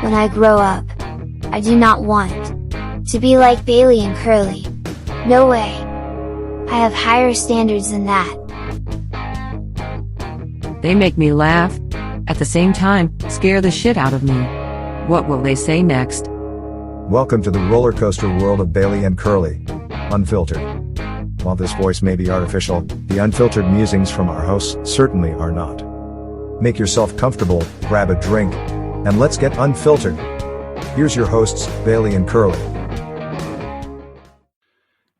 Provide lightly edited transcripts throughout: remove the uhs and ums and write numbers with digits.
When I grow up, I do not want to be like Bailey and Curly. No way. I have higher standards than that. They make me laugh. At the same time, scare the shit out of me. What will they say next? Welcome to the roller coaster world of Bailey and Curly Unfiltered. While this voice may be artificial, the unfiltered musings from our hosts certainly are not. Make yourself comfortable, grab a drink, and let's get unfiltered. Here's your hosts, Bailey and Curly.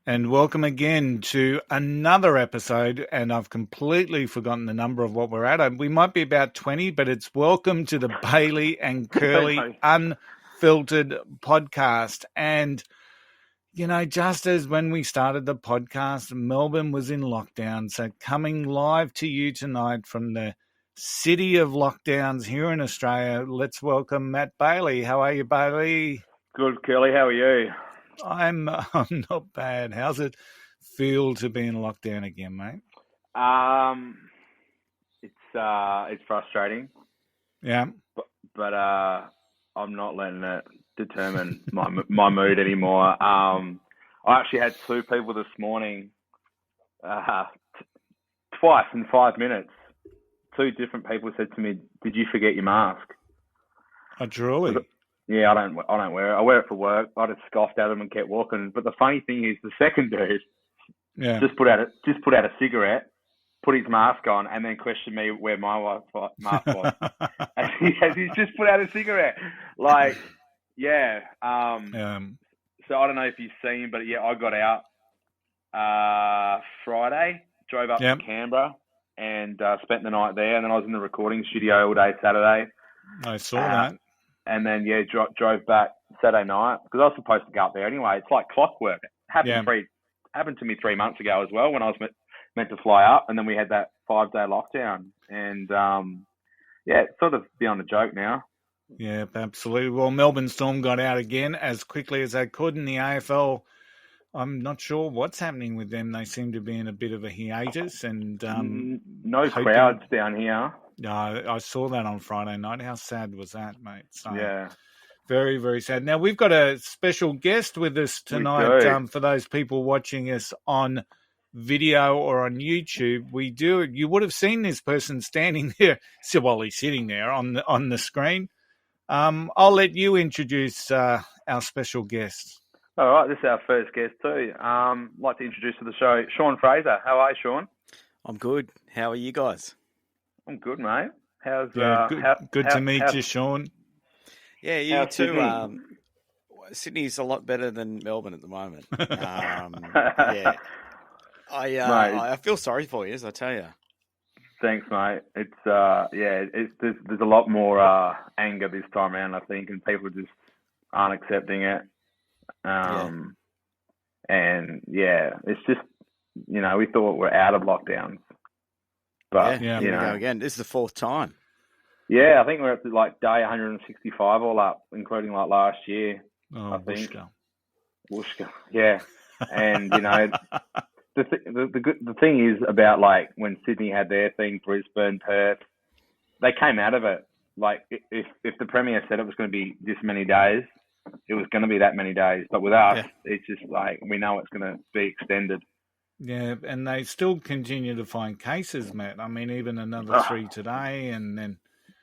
And welcome again to another episode, and I've completely forgotten the number of what we're at. We might be about 20, but it's welcome to the Bailey and Curly Unfiltered podcast. And, you know, just as when we started the podcast, Melbourne was in lockdown. So coming live to you tonight from the city of lockdowns here in Australia, let's welcome Matt Bailey. How are you, Bailey? Good, Curly. How are you? I'm not bad. How's it feel to be in lockdown again, mate? It's frustrating. Yeah, but I'm not letting it determine my mood anymore. I actually had two people this morning, twice in 5 minutes. Two different people said to me, "Did you forget your mask?" Oh, truly? Yeah, I don't wear it. I wear it for work. I just scoffed at them and kept walking. But the funny thing is, the second dude, just put out a cigarette, put his mask on, and then questioned me where my mask was. He's just put out a cigarette. Like, yeah. So I don't know if you've seen, but yeah, I got out Friday, drove up to Canberra, and spent the night there. And then I was in the recording studio all day Saturday. I saw that. And then, drove back Saturday night because I was supposed to go up there anyway. It's like clockwork. It happened to me 3 months ago as well when I was meant to fly up, and then we had that 5-day lockdown. And, it's sort of beyond a joke now. Yeah, absolutely. Well, Melbourne Storm got out again as quickly as they could in the AFL. I'm not sure what's happening with them. They seem to be in a bit of a hiatus. And no crowds down here. I saw that on Friday night. How sad was that, mate? So, yeah. Very, very sad. Now, we've got a special guest with us tonight. For those people watching us on video or on YouTube, you would have seen this person standing there. So, while he's sitting there on the screen. I'll let you introduce our special guest. All right, this is our first guest too. I'd like to introduce to the show Sean Fraser. How are you, Sean? I'm good. How are you guys? I'm good, mate. How's good to meet you, Sean? Yeah, you too. Sydney's a lot better than Melbourne at the moment. Yeah, I feel sorry for you, as I tell you. Thanks, mate. It's there's a lot more anger this time around, I think, and people just aren't accepting it. And it's just, we thought we're out of lockdowns. But, here we go again. This is the fourth time. Yeah, I think we're up to like day 165 all up, including like last year. Oh, I think. Wooshka. Yeah. And, the thing is about like when Sydney had their thing, Brisbane, Perth, they came out of it. Like if the Premier said it was going to be this many days, it was going to be that many days. But with us, it's just like we know it's going to be extended. Yeah, and they still continue to find cases, Matt. I mean, even another 3 today, and then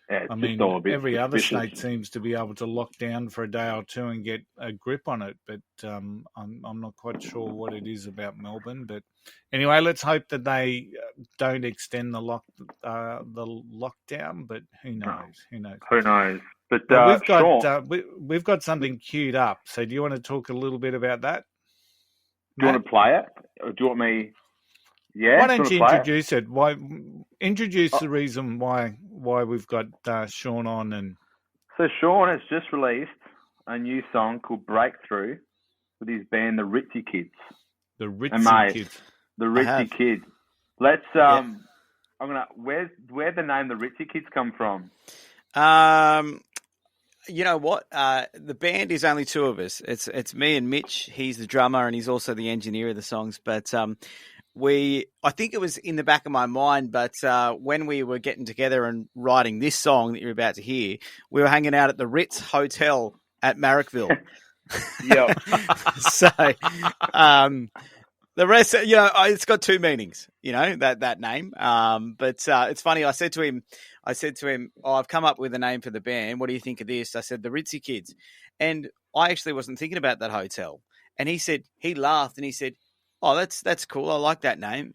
every other state seems to be able to lock down for a day or two and get a grip on it. But I'm not quite sure what it is about Melbourne. But anyway, let's hope that they don't extend the lockdown. But who knows? Who knows? But we've got something queued up. So do you want to talk a little bit about that? Do you want to play it? Or do you want me? Yeah. Why don't you introduce it? Introduce the reason why we've got Sean on? And so Sean has just released a new song called "Breakthrough" with his band, the Ritzy Kids. The Ritzy Kids. The Ritzy Kids. Let's. I'm gonna. Where'd the name the Ritzy Kids come from? You know what? The band is only two of us. It's me and Mitch. He's the drummer and he's also the engineer of the songs. But I think it was in the back of my mind, but when we were getting together and writing this song that you're about to hear, we were hanging out at the Ritze Hotel at Marrickville. Yeah. So, the rest, it's got two meanings, that name. But it's funny. I said to him, oh, I've come up with a name for the band. What do you think of this? I said, the Ritzy Kids. And I actually wasn't thinking about that hotel. And he laughed and he said, oh, that's cool. I like that name.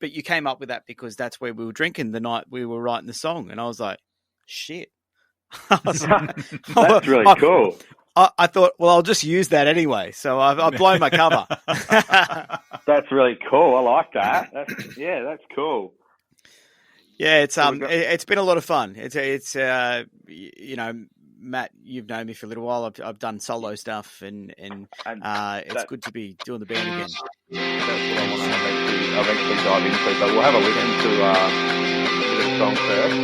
But you came up with that because that's where we were drinking the night we were writing the song. And I was like, shit. That's really cool. I thought, well, I'll just use that anyway. So I've blown my cover. That's really cool. I like that. That's cool. Yeah, it's been a lot of fun. It's Matt, you've known me for a little while. I've done solo stuff, and it's good to be doing the band again. That's what I want to eventually dive into. But we'll have a listen to the song first.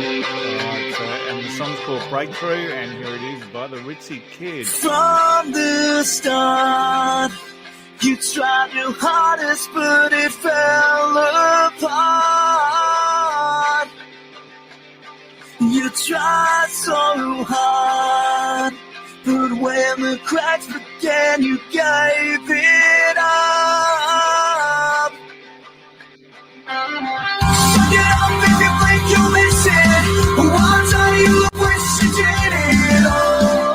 And the song's called Breakthrough, and here it is by the Ritzy Kids. From the start, you tried your hardest, but it fell apart. You tried so hard, but when the cracks began, you gave it up. Get up if you think you'll miss it. One time you wish you did it all.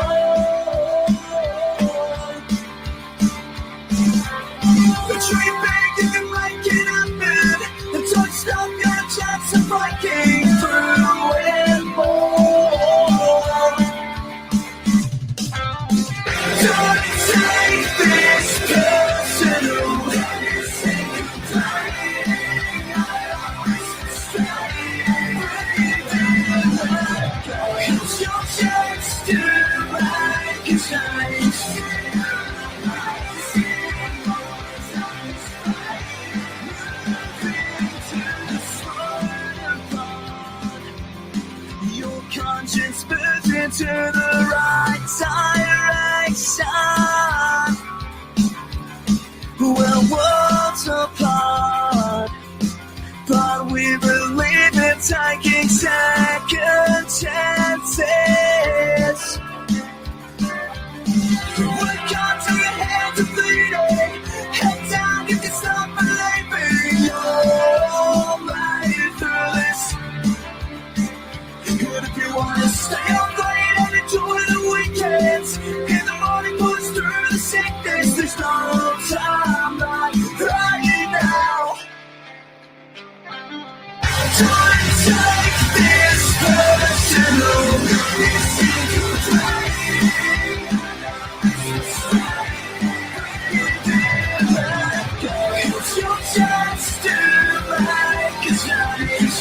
The dream big, you can make it happen. The touchdown got a chance of breaking through and more. Don't take this personal. It's your chance to make a change. Your conscience moves into the right direction. We're worlds apart, but we believe in taking second chances. Work hard till your hands are bleeding. Head down, you can stop believing you're made through this. And if you want to stay up late and enjoy the weekends, in the morning push through the sickness. There's no time like right now. Don't take this personal. This is your It's your chance to make a change.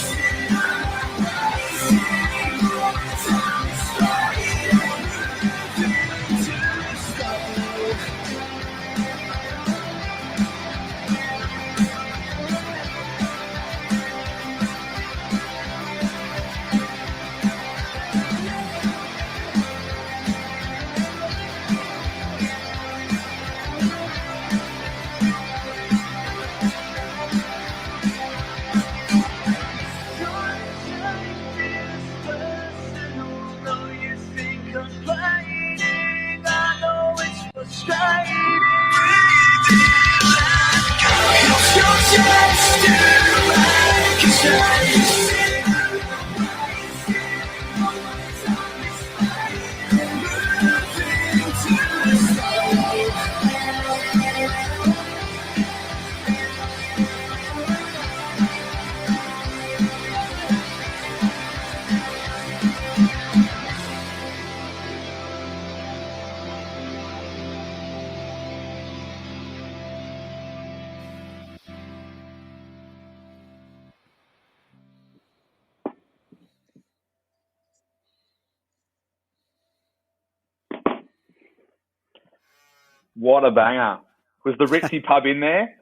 What a banger. Was the Ritzy pub in there?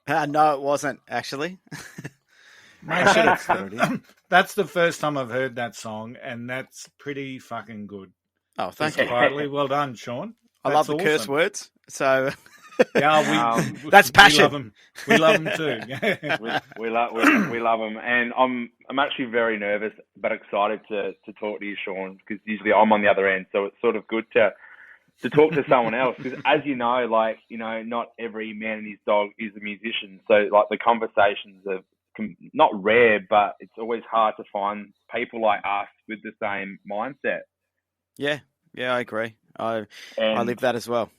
No, it wasn't, actually. That's the first time I've heard that song, and that's pretty fucking good. Oh, thank you. Quietly. Well done, Sean. I love the curse words. So Yeah, that's passion. We love them too. we love them, and I'm actually very nervous but excited to talk to you, Sean, because usually I'm on the other end, so it's sort of good to talk to someone else, because as you know, like, you know, not every man and his dog is a musician, so like the conversations are not rare, but it's always hard to find people like us with the same mindset. Yeah, I agree. I live that as well.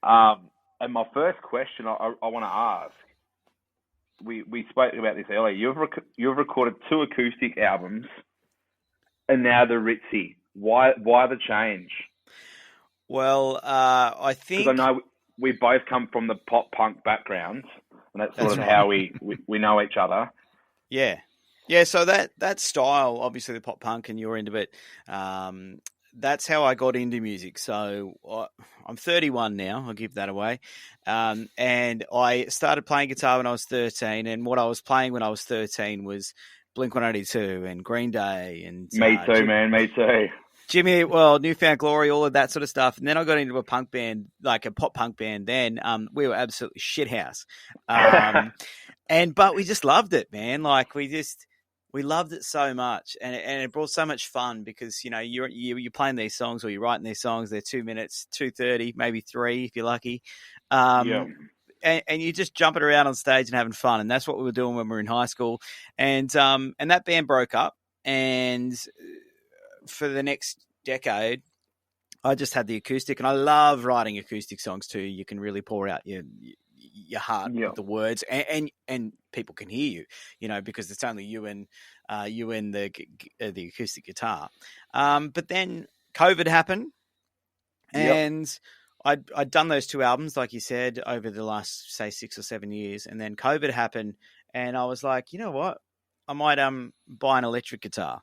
And my first question I want to ask, we spoke about this earlier. You've recorded 2 acoustic albums, and now the Ritzy. Why the change? Well, I think, because I know we both come from the pop punk backgrounds, and that's sort of right. how we know each other. Yeah. So that style, obviously the pop punk, and you're into it. That's how I got into music. So I'm 31 now. I'll give that away. And I started playing guitar when I was 13. And what I was playing when I was 13 was Blink-182 and Green Day. And me too, man. Me too. Jimmy, well, Newfound Glory, all of that sort of stuff. And then I got into a punk band, like a pop punk band. Then we were absolutely shithouse. But we just loved it, man. Like we loved it so much, and it brought so much fun because, you know, you're playing these songs, or you're writing these songs. They're 2 minutes, 2:30, maybe 3 if you're lucky. And you're just jumping around on stage and having fun, and that's what we were doing when we were in high school. And that band broke up, and for the next decade, I just had the acoustic, and I love writing acoustic songs too. You can really pour out your heart with the words, and people can hear you, you know, because it's only you and the acoustic guitar. But then COVID happened, and I'd done those 2 albums, like you said, over the last, say, 6 or 7 years, and then COVID happened, and I was like, you know what, I might buy an electric guitar.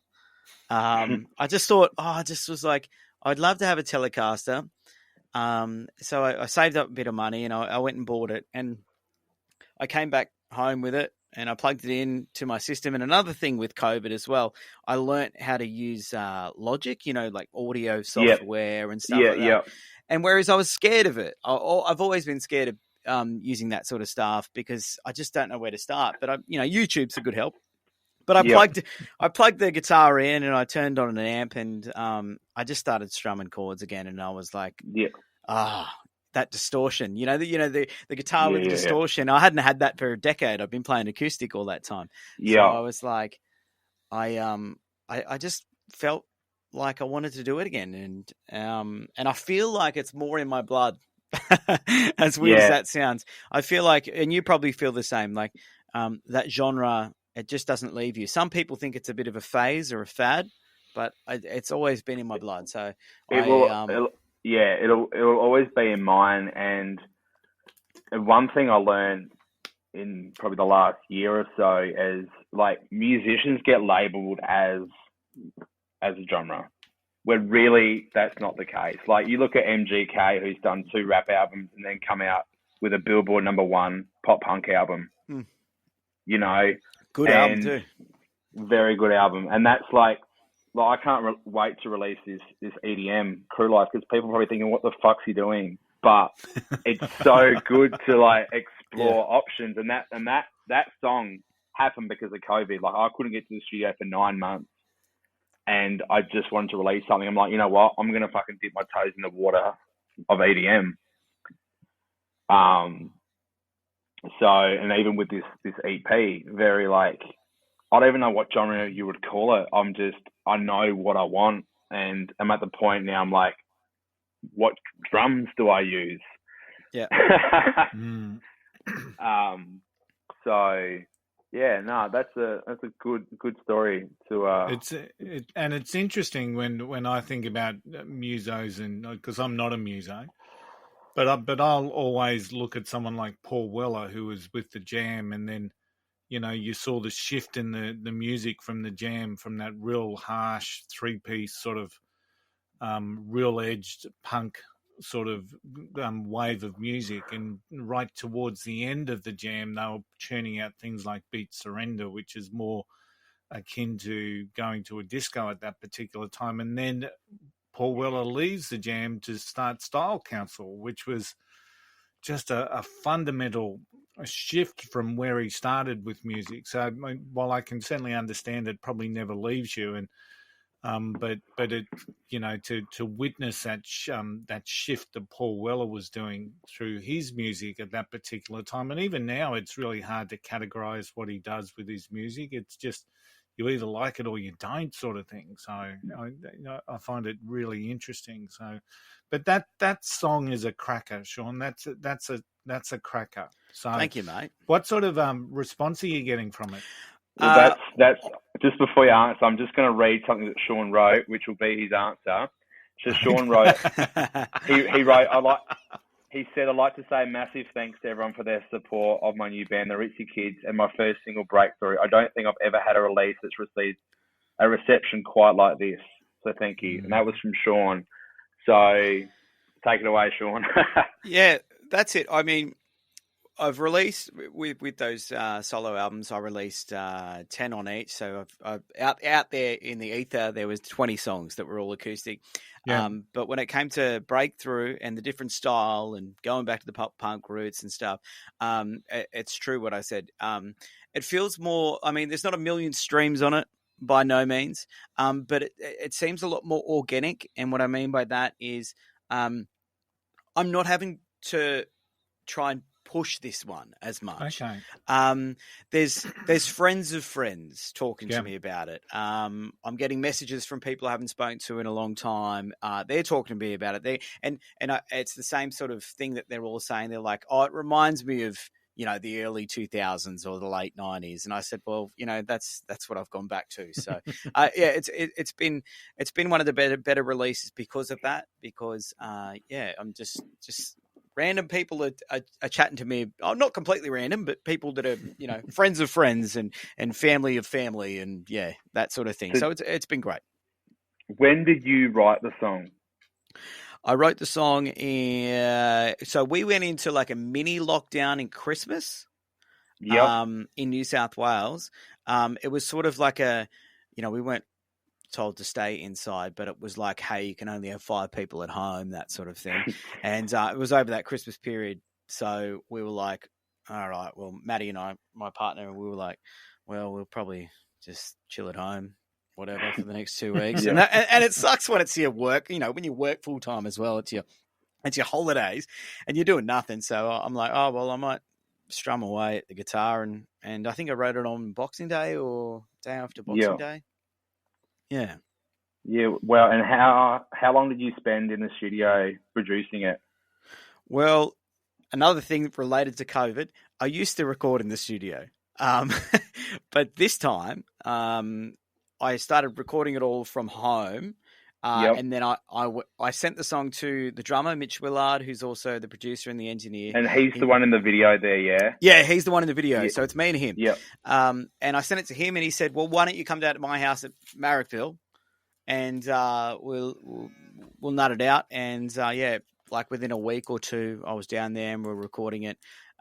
I just thought, I just was like, I'd love to have a Telecaster. So I saved up a bit of money, and I went and bought it, and I came back home with it, and I plugged it in to my system. And another thing with COVID as well, I learnt how to use Logic, you know, like audio software and stuff like that. And whereas I was scared of it, I've always been scared of using that sort of stuff because I just don't know where to start. But YouTube's a good help. But I plugged the guitar in, and I turned on an amp, and I just started strumming chords again, and I was like, that distortion, the guitar with the distortion. I hadn't had that for a decade. I've been playing acoustic all that time. So I was like, I just felt like I wanted to do it again, and I feel like it's more in my blood. As weird as that sounds, I feel like, and you probably feel the same, like that genre. It just doesn't leave you. Some people think it's a bit of a phase or a fad, but it's always been in my blood. So it'll always be in mine. And one thing I learned in probably the last year or so is, like, musicians get labelled as a genre, where really that's not the case. Like, you look at MGK, who's done 2 rap albums and then come out with a Billboard #1 pop punk album. You know. Good album too. Very good album. And that's like I can't wait to release this EDM Crew Life, because people are probably thinking, what the fuck's he doing? But it's so good to, like, explore options. And that song happened because of COVID. Like, I couldn't get to the studio for 9 months, and I just wanted to release something. I'm like, you know what? I'm going to fucking dip my toes in the water of EDM. So, and even with this EP, very, like, I don't even know what genre you would call it. I know what I want, and I'm at the point now, I'm like, what drums do I use? Yeah. So yeah, no, that's a good story to. It's interesting when I think about musos, and because I'm not a muso. But I'll always look at someone like Paul Weller, who was with the Jam, and then, you saw the shift in the music from the Jam, from that real harsh 3-piece sort of real edged punk sort of wave of music, and right towards the end of the Jam, they were churning out things like Beat Surrender, which is more akin to going to a disco at that particular time, and then Paul Weller leaves the Jam to start Style Council, which was, just a fundamental shift from where he started with music. So while I can certainly understand it probably never leaves you, and but it, to witness that that shift that Paul Weller was doing through his music at that particular time, and even now it's really hard to categorize what he does with his music. It's just you either like it or you don't, sort of thing. So I find it really interesting. So, but that song is a cracker, Sean. That's a cracker. So thank you, mate. What sort of response are you getting from it? Well, that's just before you answer. I'm just going to read something that Sean wrote, which will be his answer. So Sean wrote, he wrote, he said, I'd like to say massive thanks to everyone for their support of my new band, the Ritzy Kids, and my first single breakthrough. I don't think I've ever had a release that's received a reception quite like this. So thank you. And that was from Sean. So take it away, Sean. Yeah, that's it. I mean, I've released with those solo albums. I released 10 on each. So I've out there in the ether, there was 20 songs that were all acoustic. Yeah. But when it came to breakthrough and the different style and going back to the pop punk roots and stuff, it's true what I said. It feels more. I mean, there's not a million streams on it by no means, but it seems a lot more organic. And what I mean by that is, I'm not having to try and push this one as much. Okay. There's friends of friends talking to me about it. I'm getting messages from people I haven't spoken to in a long time. They're talking to me about it. It's the same sort of thing that they're all saying. They're like, oh, it reminds me of, the early 2000s or the late 90s. And I said, well, that's what I've gone back to. So, it's been one of the better releases because of that. Because, I'm just random people are chatting to me. Oh, not completely random, but people that are, friends of friends and family of family and that sort of thing. So it's been great. When did you write the song? I wrote the song so we went into like a mini lockdown in Christmas. In New South Wales. It was sort of like we weren't told to stay inside, but it was like, hey, you can only have 5 people at home, that sort of thing. And it was over that Christmas period. So we were like, all right, well, Maddie and I, my partner, we were like, well, we'll probably just chill at home, whatever, for the next 2 weeks. And it sucks when it's your work, when you work full time as well, it's your holidays and you're doing nothing. So I'm like, oh, well, I might strum away at the guitar. And I think I wrote it on Boxing Day or day after Boxing Day. Yeah. Yeah. Well, and how long did you spend in the studio producing it? Well, another thing related to COVID, I used to record in the studio. But this time, I started recording it all from home. And then I sent the song to the drummer, Mitch Willard, who's also the producer and the engineer. And he's the one in the video there, yeah? Yeah, he's the one in the video. So it's me and him. Yep. And I sent it to him and he said, well, why don't you come down to my house at Marrickville and we'll nut it out. And like within a week or two, I was down there and we're recording it.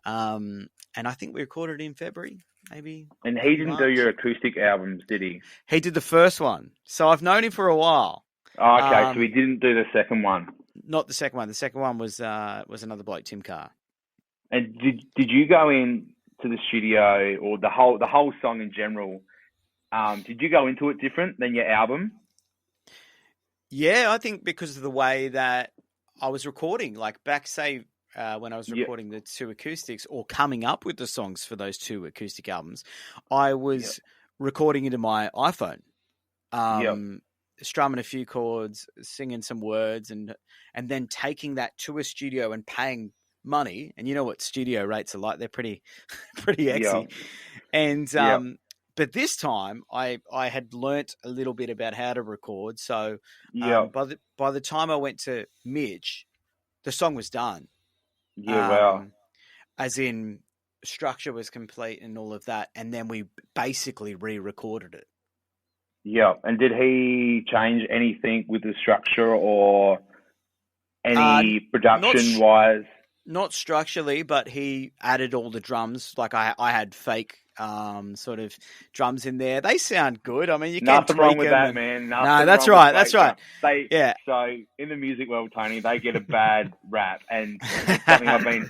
And I think we recorded it in February, maybe. And he didn't do your acoustic albums, did he? He did the first one. So I've known him for a while. Oh, okay, so he didn't do the second one. Not the second one. The second one was another bloke, Tim Carr. And did you go in to the studio or the whole song in general? Did you go into it different than your album? Yeah, I think because of the way that I was recording, like back, say, when I was recording the 2 acoustics or coming up with the songs for those 2 acoustic albums, I was recording into my iPhone. Strumming a few chords, singing some words, and then taking that to a studio and paying money. And you know what studio rates are like; they're pretty exy. And but this time I had learnt a little bit about how to record. So by the time I went to Mitch, the song was done. As in structure was complete and all of that, and then we basically re-recorded it. Yeah, and did he change anything with the structure or any production-wise? Not structurally, but he added all the drums. Like I had fake sort of drums in there. They sound good. I mean, you can't nothing wrong with that, man. No, that's right. That's right. So in the music world, Tony, they get a bad rap, and it's something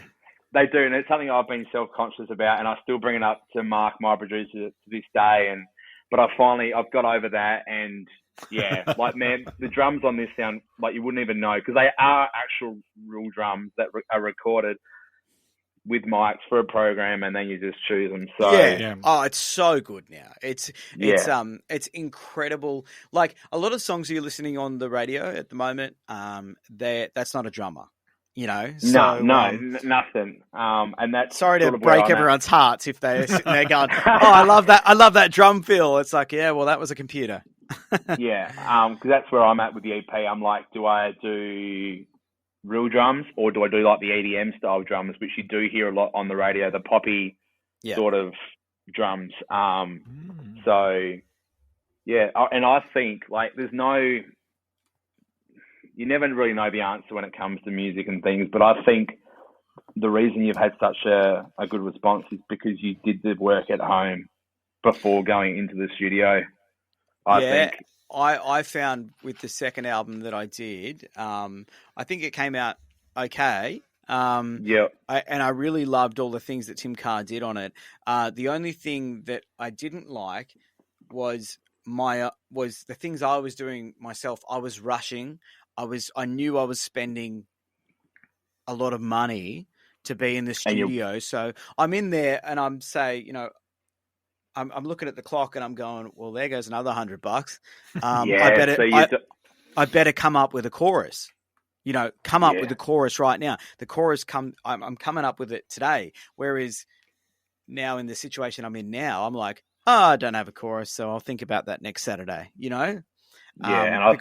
They do, and it's something I've been self-conscious about, and I still bring it up to Mark, my producer, to this day. But I've got over that, and yeah, like, man, the drums on this sound like you wouldn't even know, because they are actual real drums that are recorded with mics for a program, and then you just choose them. So yeah. Oh, it's so good now. It's incredible. Like, a lot of songs you're listening on the radio at the moment, that's not a drummer. You know, so, nothing. And that's sorry to break everyone's hearts if they're sitting there going, "Oh, I love that drum fill." It's like, yeah, well, that was a computer. Yeah, because that's where I'm at with the EP. I'm like, do I do real drums, or do I do like the EDM style drums, which you do hear a lot on the radio, the poppy sort of drums. So yeah, and I think, like, you never really know the answer when it comes to music and things, but I think the reason you've had such a good response is because you did the work at home before going into the studio. I think. I found with the second album that I did, I think it came out okay. And I really loved all the things that Tim Carr did on it. The only thing that I didn't like was the things I was doing myself. I was rushing. I knew I was spending a lot of money to be in the studio. So I'm in there and I'm looking at the clock and I'm going, well, there goes another $100. I better come up with a chorus. With the chorus right now. The chorus I'm coming up with it today. Whereas now in the situation I'm in now, I'm like, I don't have a chorus, so I'll think about that next Saturday. And I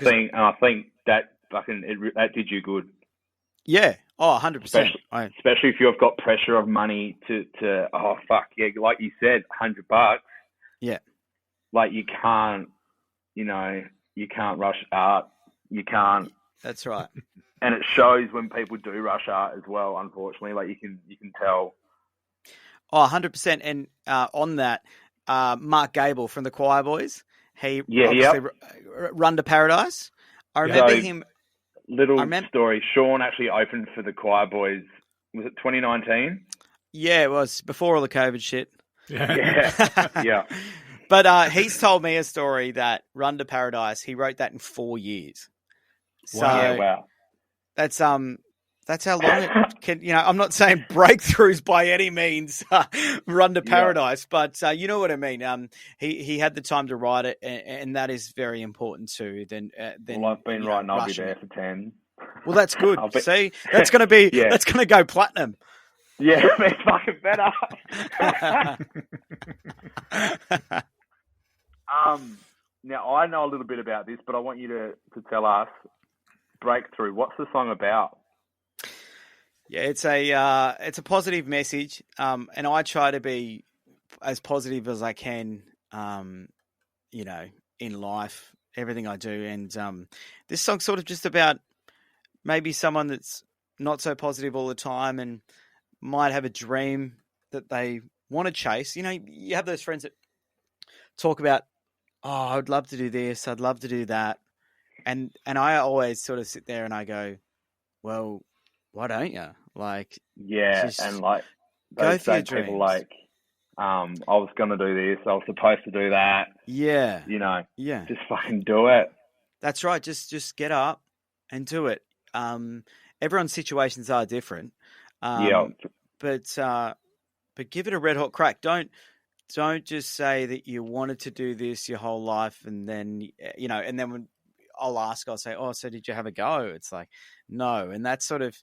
think that that did you good. Yeah. Oh, 100%. Especially if you've got pressure of money to like you said, $100. Yeah. Like, you can't rush art. You can't. That's right. And it shows when people do rush art as well, unfortunately. Like, you can tell. Oh, 100%. And on that, Mark Gable from the Choir Boys, he Run to Paradise. I remember him. Story. Sean actually opened for the Choir Boys. Was it 2019? Yeah, it was before all the COVID shit. Yeah. But he's told me a story that Run to Paradise, he wrote that in 4 years. So wow. That's how long it can. I'm not saying breakthroughs by any means. Run to Paradise, but you know what I mean. He had the time to write it, and that is very important too. Then I've been writing. I'll be there for 10. Well, that's good. See, that's going to be that's going to go platinum. Yeah, it's fucking better. Now I know a little bit about this, but I want you to tell us. Breakthrough. What's the song about? Yeah, it's a positive message, and I try to be as positive as I can, in life, everything I do. And this song's sort of just about maybe someone that's not so positive all the time and might have a dream that they want to chase. You have those friends that talk about, oh, I'd love to do this, I'd love to do that. And I always sort of sit there and I go, well, why don't you? Like, and like, go for your dreams. People like, I was going to do this, I was supposed to do that. Yeah. Just fucking do it. That's right. Just get up and do it. Everyone's situations are different. But give it a red hot crack. Don't just say that you wanted to do this your whole life and then, and then when I'll say, oh, so did you have a go? It's like, no. And that's sort of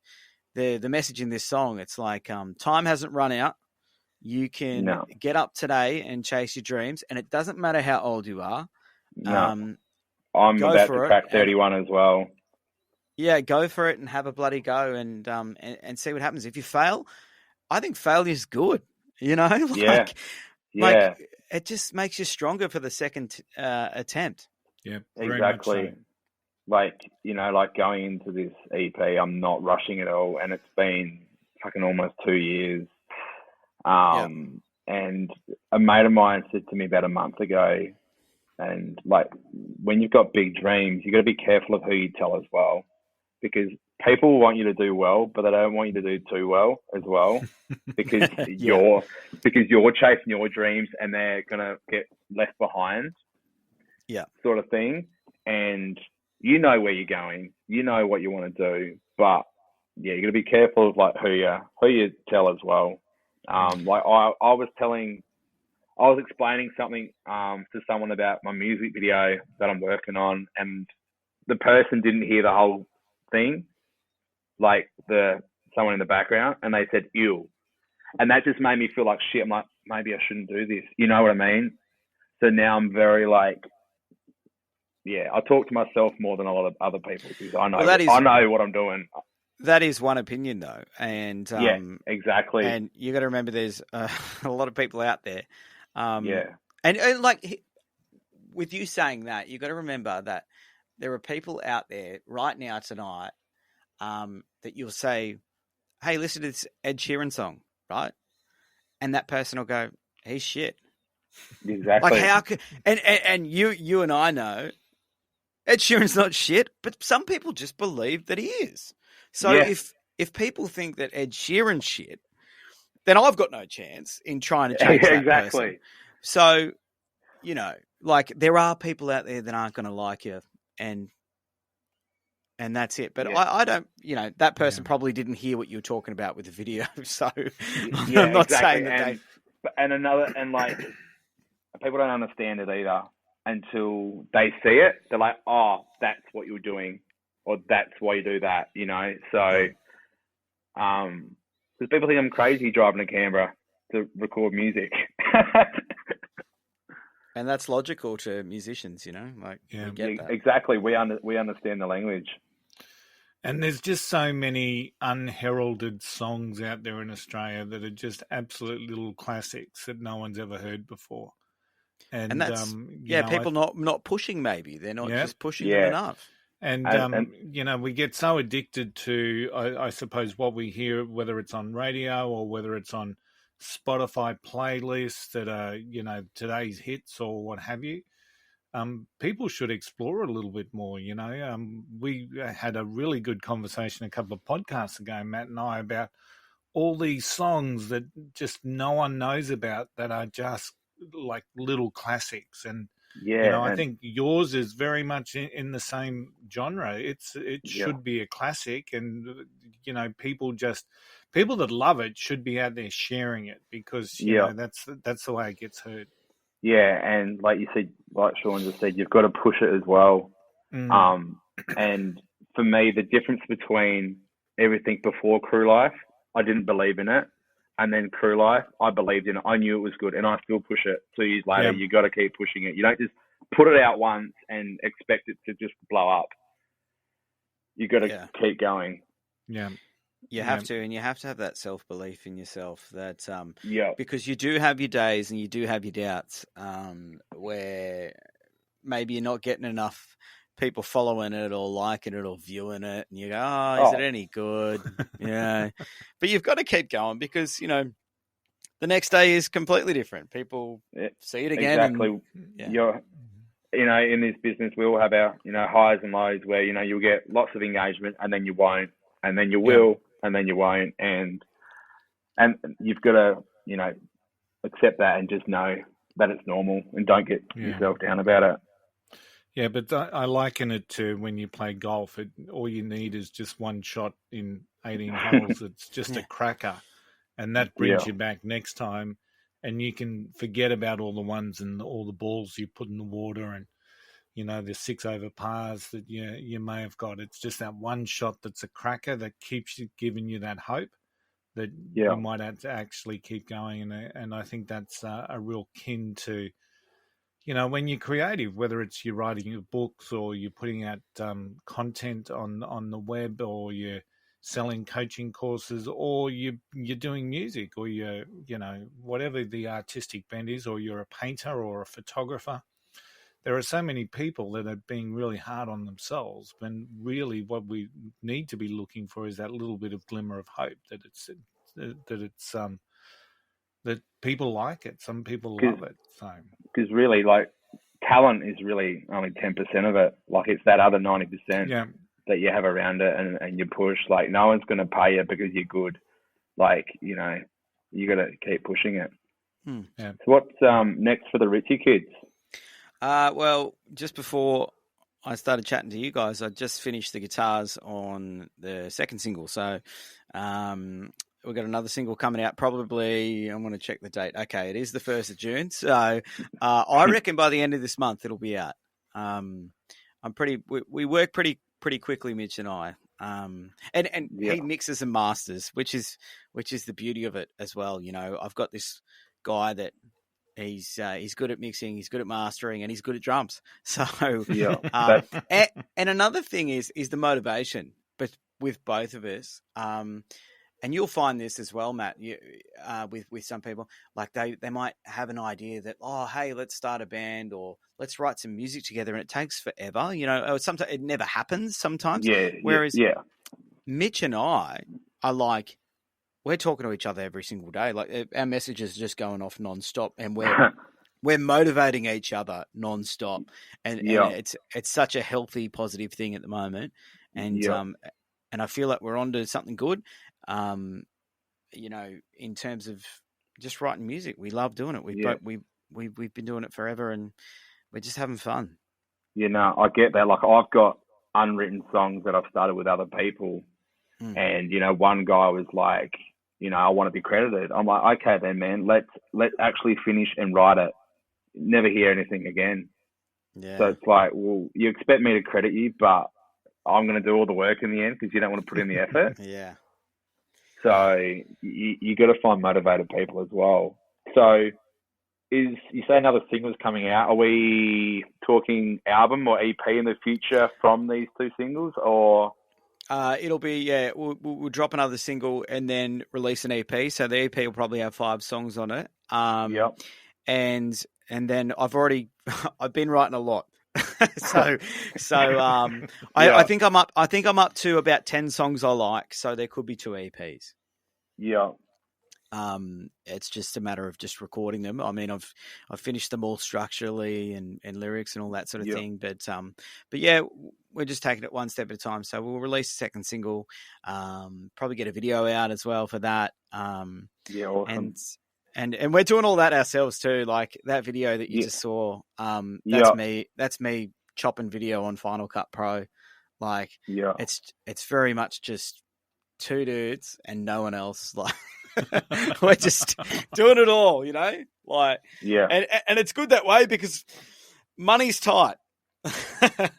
the message in this song. It's like, time hasn't run out. You can get up today and chase your dreams. And it doesn't matter how old you are. I'm about to crack 31 as well. Yeah, go for it and have a bloody go and see what happens. If you fail, I think failure is good. It just makes you stronger for the second attempt. Yeah, exactly. So. Like going into this EP, I'm not rushing at all, and it's been fucking almost 2 years. And a mate of mine said to me about a month ago, and like, when you've got big dreams, you got to be careful of who you tell as well, because people want you to do well, but they don't want you to do too well as well, because you're chasing your dreams and they're gonna get left behind. Yeah, sort of thing. And you know where you're going, you know what you want to do, but yeah, you got to be careful of like who you tell as well. Like I was explaining something to someone about my music video that I'm working on, and the person didn't hear the whole thing, like someone in the background, and they said ew, and that just made me feel like shit. I'm like, maybe I shouldn't do this. You know what I mean? So now I'm very like, yeah, I talk to myself more than a lot of other people because I know I know what I'm doing. That is one opinion, though, and yeah, exactly. And you got to remember, there's a lot of people out there. Yeah, and like with you saying that, you got to remember that there are people out there right now tonight that you'll say, "Hey, listen to this Ed Sheeran song," right? And that person will go, "He's shit." Exactly. Like how could and you and I know Ed Sheeran's not shit, but some people just believe that he is. So if people think that Ed Sheeran's shit, then I've got no chance in trying to change that person. So, you know, like there are people out there that aren't going to like you, and that's it. But I don't, you know, that person probably didn't hear what you were talking about with the video. So I'm not saying that like people don't understand it either until they see it. They're like, oh, that's what you're doing, or that's why you do that, you know? So, because people think I'm crazy driving to Canberra to record music. And that's logical to musicians, you know? Like, we get that. Exactly. We understand the language. And there's just so many unheralded songs out there in Australia that are just absolute little classics that no one's ever heard before. And that's people not pushing. Maybe they're not just pushing them enough. And you know, we get so addicted to, I suppose, what we hear, whether it's on radio or whether it's on Spotify playlists that are, you know, today's hits or what have you. People should explore it a little bit more. You know, we had a really good conversation a couple of podcasts ago, Matt and I, about all these songs that just no one knows about that are just like little classics. And you know, I think yours is very much in the same genre. It should be a classic, and you know, people that love it should be out there sharing it, because you know, that's the way it gets heard. Yeah, and like you said, like Sean just said, you've got to push it as well. And for me, the difference between everything before Crew Life, I didn't believe in it. And then Crew Life, I believed in it. I knew it was good, and I still push it. 2 years later, you got to keep pushing it. You don't just put it out once and expect it to just blow up. You got to keep going. Yeah. You have to, and you have to have that self-belief in yourself that, because you do have your days and you do have your doubts, where maybe you're not getting enough people following it or liking it or viewing it, and you go, is it any good? Yeah. But you've got to keep going, because, you know, the next day is completely different. People see it again. Exactly. You're, you know, in this business, we all have our, you know, highs and lows where, you know, you'll get lots of engagement and then you won't, and then you will, and then you won't. And you've got to, you know, accept that and just know that it's normal, and don't get yourself down about it. Yeah, but I liken it to when you play golf. All you need is just one shot in 18 holes. It's just a cracker, and that brings you back next time, and you can forget about all the ones and all the balls you put in the water, and you know, the 6 over pars that you may have got. It's just that one shot that's a cracker that keeps giving you that hope that you might have to actually keep going. And I think that's a real kin to, you know, when you're creative, whether it's you're writing your books or you're putting out content on the web, or you're selling coaching courses, or you're doing music, or you know, whatever the artistic bent is, or you're a painter or a photographer. There are so many people that are being really hard on themselves, when really what we need to be looking for is that little bit of glimmer of hope that people like it. Some people love it. So, because really, like, talent is really only 10% of it. Like, it's that other 90%. Yeah. that you have around it and you push. Like, no one's going to pay you because you're good. Like, you know, you got to keep pushing it. Yeah. So what's next for the Ritzy Kids? Well, just before I started chatting to you guys, I just finished the guitars on the second single. So we've got another single coming out probably, I'm going to check the date. Okay, it is the 1st of June. So I reckon by the end of this month it'll be out. We work pretty quickly, Mitch and I. And he mixes and masters, which is the beauty of it as well. You know, I've got this guy that he's good at mixing, he's good at mastering, and he's good at drums. So and another thing is the motivation, but with both of us. And you'll find this as well, Matt. With some people, like they might have an idea that, oh, hey, let's start a band or let's write some music together, and it takes forever. You know, sometimes it never happens. Sometimes, Whereas Mitch and I are like, we're talking to each other every single day. Like our messages are just going off nonstop, and we're motivating each other nonstop. And it's such a healthy, positive thing at the moment. And I feel like we're onto something good. You know, in terms of just writing music, we love doing it. We've been doing it forever, and we're just having fun. You know, I get that. Like, I've got unwritten songs that I've started with other people, and you know, one guy was like, you know, I want to be credited. I'm like, okay, then, man, let's actually finish and write it. Never hear anything again. Yeah. So it's like, well, you expect me to credit you, but I'm going to do all the work in the end because you don't want to put in the effort. Yeah. So you got to find motivated people as well. So you say another single's coming out. Are we talking album or EP in the future from these two singles, or? It'll be, we'll drop another single and then release an EP. So the EP will probably have 5 songs on it. And then I've been writing a lot. I think I'm up to about 10 songs I like, so there could be 2 EPs. Yeah. It's just a matter of just recording them. I mean, I've finished them all structurally and lyrics and all that sort of thing. But yeah, we're just taking it one step at a time. So we'll release a second single, probably get a video out as well for that. Awesome. And we're doing all that ourselves too. Like that video that you just saw, that's me chopping video on Final Cut Pro. Like, it's very much just 2 dudes and no one else. Like, we're just doing it all, you know? Like, and it's good that way because money's tight.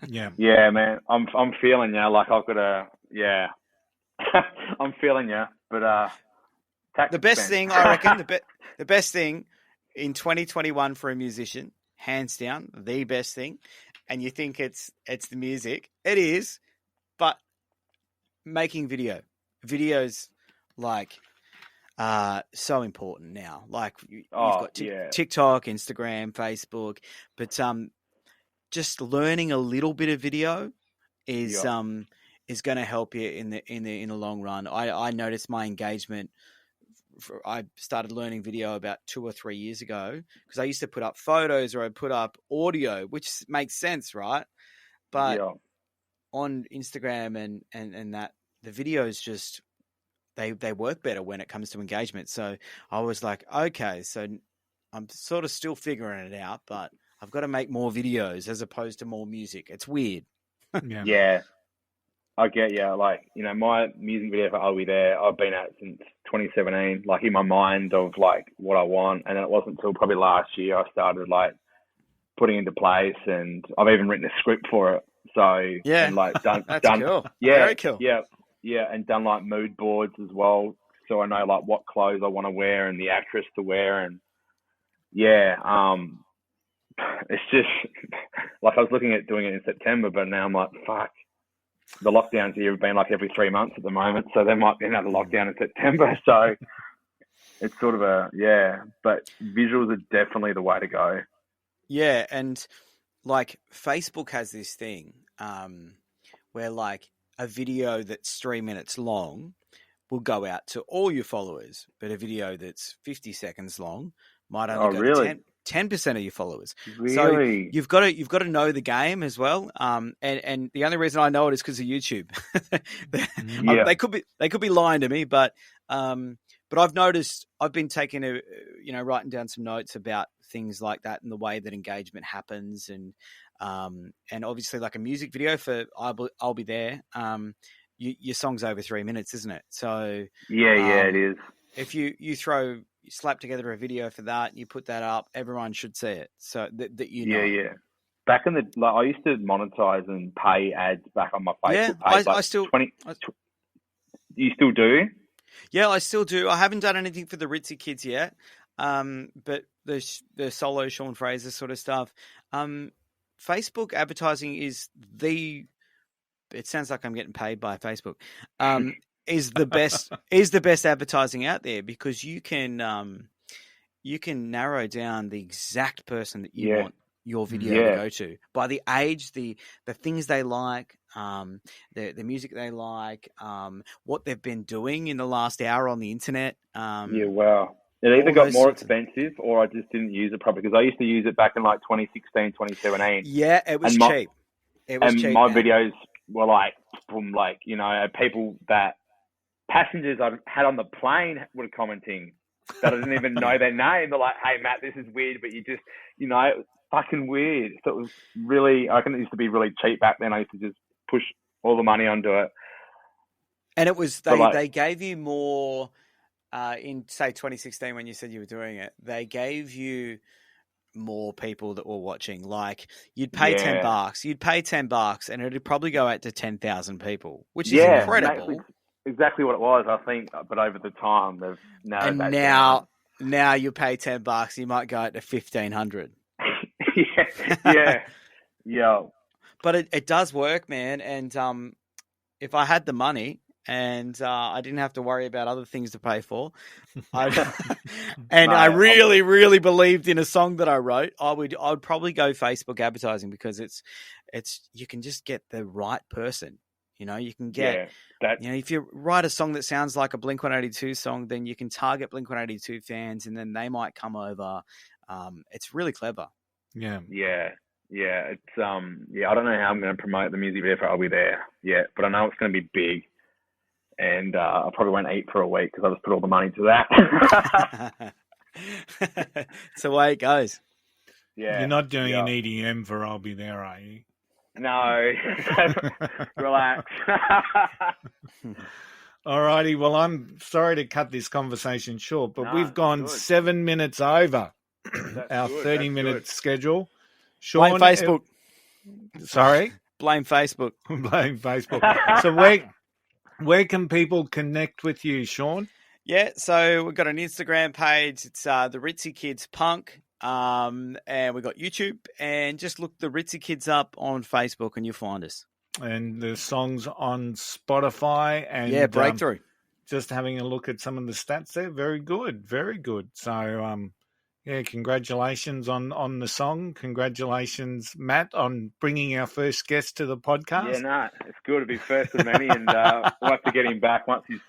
Yeah, man. I'm feeling you. Like, I've got I'm feeling you, but the best thing, I reckon, the best thing in 2021 for a musician, hands down, the best thing. And you think it's the music. It is, but making videos like so important now. Like you've got TikTok, Instagram, Facebook, but just learning a little bit of video is going to help you in the long run. I noticed my engagement. I started learning video about 2 or 3 years ago because I used to put up photos or I'd put up audio, which makes sense, right? But on Instagram and that, the videos just, they work better when it comes to engagement. So I was like, okay, so I'm sort of still figuring it out, but I've got to make more videos as opposed to more music. It's weird. Yeah. I get you. Like, you know, my music video for I'll Be There, I've been at since 2017, like in my mind of like what I want. And it wasn't until probably last year I started like putting into place, and I've even written a script for it. So, and like done, cool. Very cool. Yeah. And done like mood boards as well. So I know like what clothes I want to wear and the actress to wear. And it's just like, I was looking at doing it in September, but now I'm like, fuck. The lockdowns here have been like every 3 months at the moment, so there might be another lockdown in September. So it's sort of but visuals are definitely the way to go. Yeah, and like Facebook has this thing where like a video that's 3 minutes long will go out to all your followers, but a video that's 50 seconds long might only go to 10% of your followers. Really? So you've got to know the game as well. And the only reason I know it is because of YouTube. They could be lying to me, but I've noticed I've been taking writing down some notes about things like that and the way that engagement happens, and obviously like a music video for I'll Be There. Your song's over 3 minutes, isn't it? So it is. If you slap together a video for that and you put that up, everyone should see it. So that you know. Yeah. Back in I used to monetize and pay ads back on my Facebook page. I still. You still do? Yeah, I still do. I haven't done anything for the Ritzy Kids yet, but the solo Sean Fraser sort of stuff. Facebook advertising is it sounds like I'm getting paid by Facebook. Is the best advertising out there, because you can narrow down the exact person that you want your video to go to by the age, the things they like, the music they like, what they've been doing in the last hour on the internet. Wow. It either got more expensive or I just didn't use it properly, because I used to use it back in like 2016, 2017. Yeah, it was cheap. My videos were like, from like, people passengers I had on the plane were commenting that I didn't even know their name. They're like, "Hey Matt, this is weird," but you just, it was fucking weird. So it was really, I reckon it used to be really cheap back then. I used to just push all the money onto it. And it was, they gave you more, in say 2016 when you said you were doing it, they gave you more people that were watching. Like you'd pay $10, you'd pay $10 and it'd probably go out to 10,000 people, which is incredible. Exactly what it was, I think, but over the time they've narrowed that down. Now you pay $10, you might go out to 1,500. Yeah. But it does work, man. And if I had the money and I didn't have to worry about other things to pay for, I really, really believed in a song that I wrote, I'd probably go Facebook advertising, because it's you can just get the right person. You can get, if you write a song that sounds like a Blink-182 song, then you can target Blink-182 fans and then they might come over. It's really clever. Yeah. It's, I don't know how I'm going to promote the music video for I'll Be There yet, but I know it's going to be big, and I probably won't eat for a week because I just put all the money to that. It's the way it goes. Yeah. You're not doing an EDM for I'll Be There, are you? No, relax. All righty. Well, I'm sorry to cut this conversation short, but we've gone 7 minutes over our 30-minute schedule. Sean, blame Facebook. Sorry? Blame Facebook. Blame Facebook. So where can people connect with you, Sean? Yeah, so we've got an Instagram page. It's the Ritzy Kids Punk. And we've got YouTube, and just look the Ritzy Kids up on Facebook and you'll find us. And the songs on Spotify, and Breakthrough. Just having a look at some of the stats there. Very good. Very good. So, congratulations on the song. Congratulations, Matt, on bringing our first guest to the podcast. Yeah, it's good to be first of many, and we'll have to get him back once his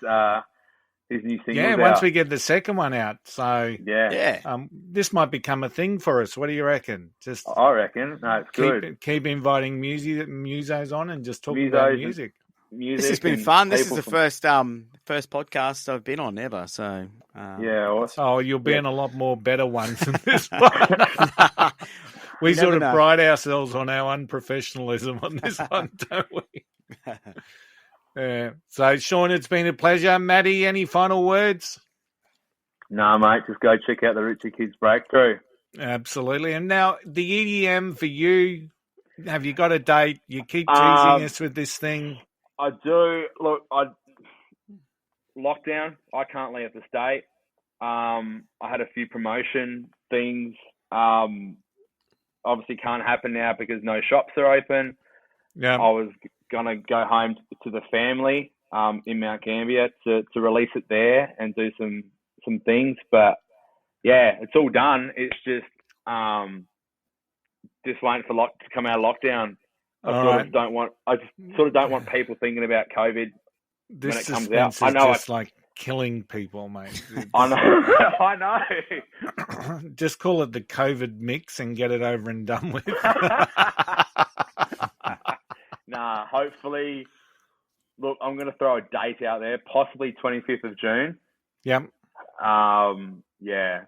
new single's out. Once we get the second one out. So, yeah. This might become a thing for us. What do you reckon? I reckon. No, it's good. Keep inviting musos on and just talk about music. This has been fun. This is the first podcast I've been on ever. So, awesome. Oh, you'll be in a lot more better ones than this one. We sort of pride ourselves on our unprofessionalism on this one, don't we? So, Sean, it's been a pleasure. Matty, any final words? No, mate. Just go check out the Ritzy Kids Breakthrough. Absolutely. And now, the EDM for you, have you got a date? You keep teasing us with this thing. I do. Look, lockdown, I can't leave the state. I had a few promotion things. Obviously can't happen now because no shops are open. Yeah. I was going to go home to the family in Mount Gambier to release it there and do some things. But, yeah, it's all done. It's just waiting for to come out of lockdown. I just sort of don't want people thinking about COVID when it comes out. I know it's like killing people, mate. I know. I know. Just call it the COVID mix and get it over and done with. Nah, hopefully. Look, I'm going to throw a date out there, possibly 25th of June. Yep. Yeah,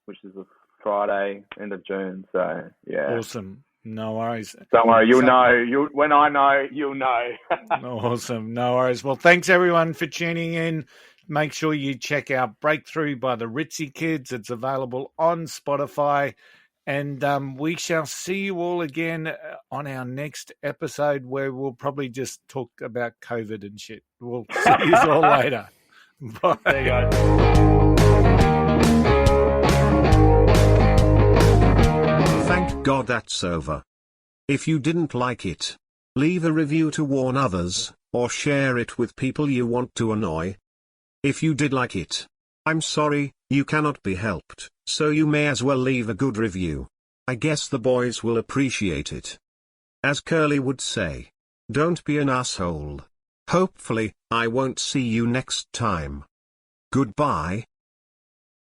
which is a Friday, end of June. So yeah. Awesome. No worries. Don't worry, you'll know. When I know, you'll know. Awesome. No worries. Well, thanks everyone for tuning in. Make sure you check out Breakthrough by the Ritzy Kids. It's available on Spotify. And we shall see you all again on our next episode where we'll probably just talk about COVID and shit. We'll see you all later. Bye. There you go. Thank God that's over. If you didn't like it, leave a review to warn others, or share it with people you want to annoy. If you did like it, I'm sorry, you cannot be helped, so you may as well leave a good review. I guess the boys will appreciate it. As Curly would say, don't be an asshole. Hopefully, I won't see you next time. Goodbye.